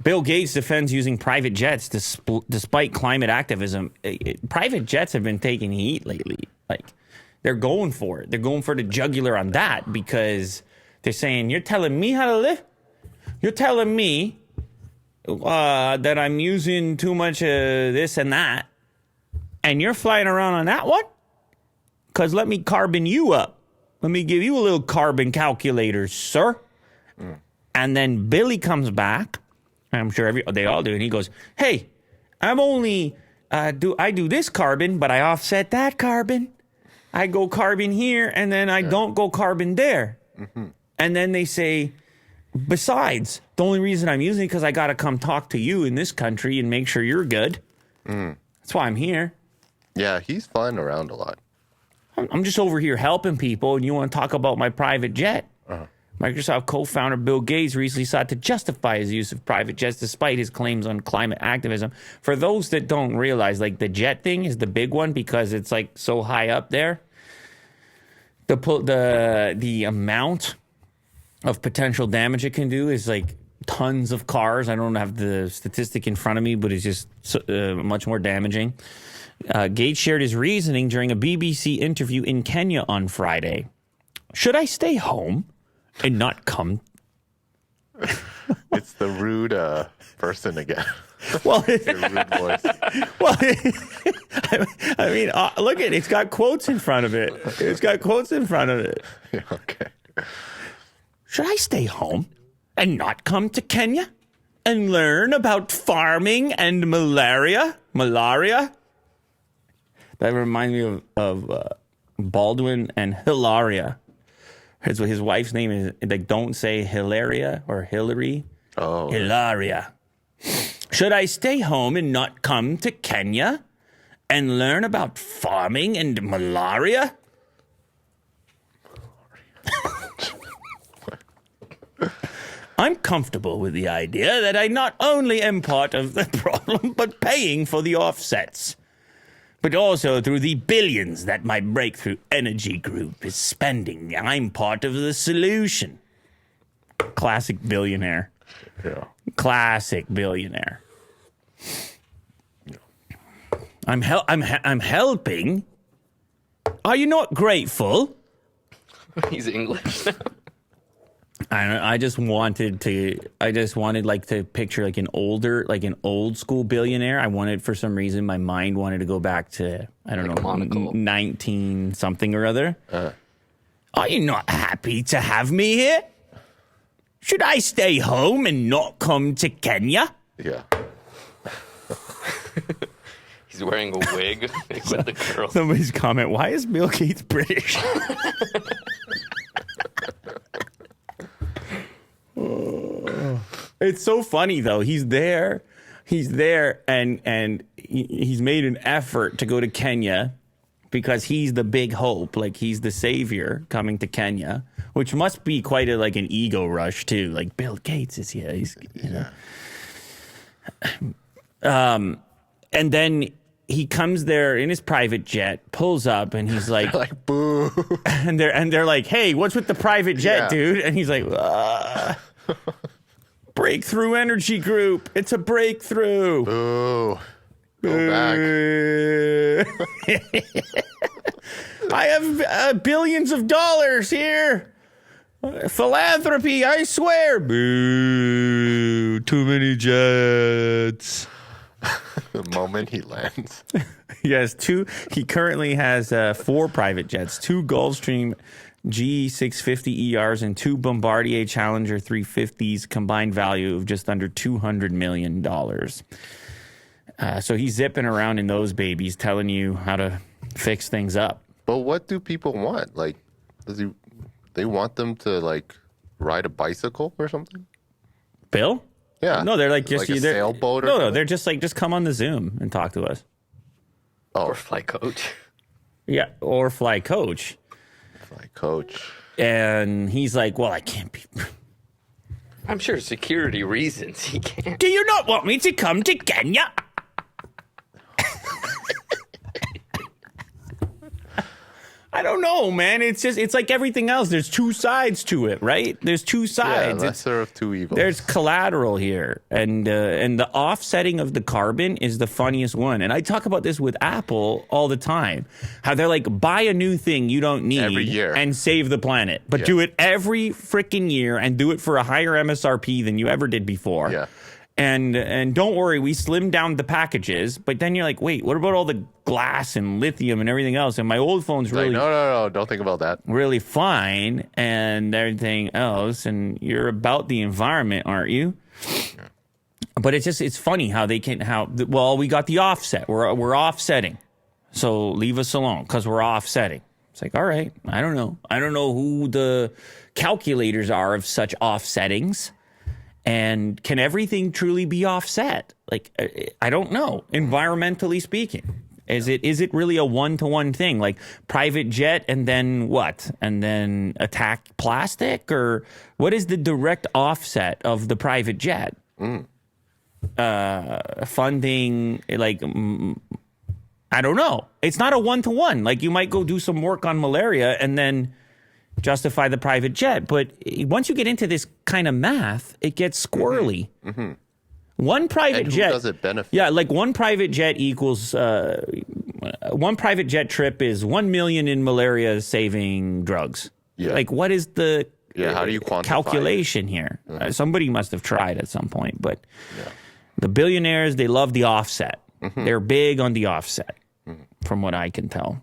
Bill Gates defends using private jets despite climate activism. Private jets have been taking heat lately. Like, they're going for it. They're going for the jugular on that because they're saying, you're telling me how to live? You're telling me that I'm using too much this and that, and you're flying around on that one? Because let me carbon you up. Let me give you a little carbon calculator, sir. And then Billy comes back. I'm sure they all do. And he goes, hey, I'm only, I do this carbon, but I offset that carbon. I go carbon here, and then I don't go carbon there. Mm-hmm. And then they say, besides, the only reason I'm using it because I got to come talk to you in this country and make sure you're good. That's why I'm here. Yeah, he's flying around a lot. I'm just over here helping people, and you want to talk about my private jet. Microsoft co-founder Bill Gates recently sought to justify his use of private jets despite his claims on climate activism. For those that don't realize, like, the jet thing is the big one because it's like so high up there. The amount of potential damage it can do is like tons of cars. I don't have the statistic in front of me, but it's just much more damaging. Gates shared his reasoning during a BBC interview in Kenya on Friday. Should I stay home and not come? It's the rude person again. Well, Your rude voice. well, I mean, look at it. It's got quotes in front of it. It's got quotes in front of it. Yeah, okay. Should I stay home and not come to Kenya and learn about farming and malaria? That reminds me of Baldwin and Hilaria. His wife's name is, like, don't say Hilaria or Hillary. Oh. Hilaria. Should I stay home and not come to Kenya and learn about farming and malaria? I'm comfortable with the idea that I not only am part of the problem, but paying for the offsets. But also through the billions that my breakthrough energy group is spending, I'm part of the solution. Classic billionaire. Yeah. Classic billionaire. I'm helping. Are you not grateful? He's English now. I just wanted like to picture like an old school billionaire. I wanted, for some reason, my mind wanted to go back to, I don't know, Monaco. 19 something or other. Are you not happy to have me here? Should I stay home and not come to Kenya? Yeah. He's wearing a wig with the curls. Somebody's comment, why is Bill Gates British? It's so funny though. He's there, and he's made an effort to go to Kenya because he's the big hope, like he's the savior coming to Kenya, which must be quite an ego rush too. Like, Bill Gates is here, you know. And then he comes there in his private jet, pulls up, and he's like, Like, boo. and they're like, hey, what's with the private jet, dude? And he's like, Breakthrough Energy Group. It's a breakthrough. Boo. Go back. I have billions of dollars here. Philanthropy, I swear. Boo. Too many jets. The moment he lands. He has he currently has 4 private jets, 2 Gulfstream G650 ERs and 2 Bombardier Challenger 350s, combined value of just under $200 million. So he's zipping around in those babies, telling you how to fix things up. But what do people want? Like, they want them to, like, ride a bicycle or something? Bill? Yeah. No, they're like just like a sailboat or no, something? they're just like, just come on the Zoom and talk to us. Oh, Or fly coach. Yeah, or fly coach. fly coach. And he's like, well, I can't be. I'm sure security reasons he can't. Do you not want me to come to Kenya? I don't know, man. It's like everything else. There's two sides to it, right? There's two Yeah, sides. lesser of two evils. There's collateral here, and the offsetting of the carbon is the funniest one. And I talk about this with Apple all the time. How they're like, buy a new thing you don't need Every year. and save the planet, but do it every freaking year and do it for a higher MSRP than you ever did before. Yeah. And don't worry, we slimmed down the packages. But then you're like, wait, what about all the glass and lithium and everything else? And my old phone's really No, don't think about that. really fine and everything else. And you're about the environment, aren't you? But it's funny how they can we got the offset. We're offsetting, so leave us alone because we're offsetting. It's like, all right, I don't know who the calculators are of such offsettings. And can everything truly be offset? Like, I don't know. Environmentally speaking, is it really a one-to-one thing? Like private jet and then what? And then attack plastic? Or what is the direct offset of the private jet? Funding, like, I don't know. It's not a one-to-one. Like you might go do some work on malaria and then justify the private jet. But once you get into this kind of math, it gets squirrely. Mm-hmm. One private And who jet does it benefit? Yeah, like one private jet equals one private jet trip is 1 million in malaria saving drugs. Yeah. Like what is the how do you quantify calculation here? Somebody must have tried at some point, but Yeah. the billionaires, they love the offset. They're big on the offset from what I can tell.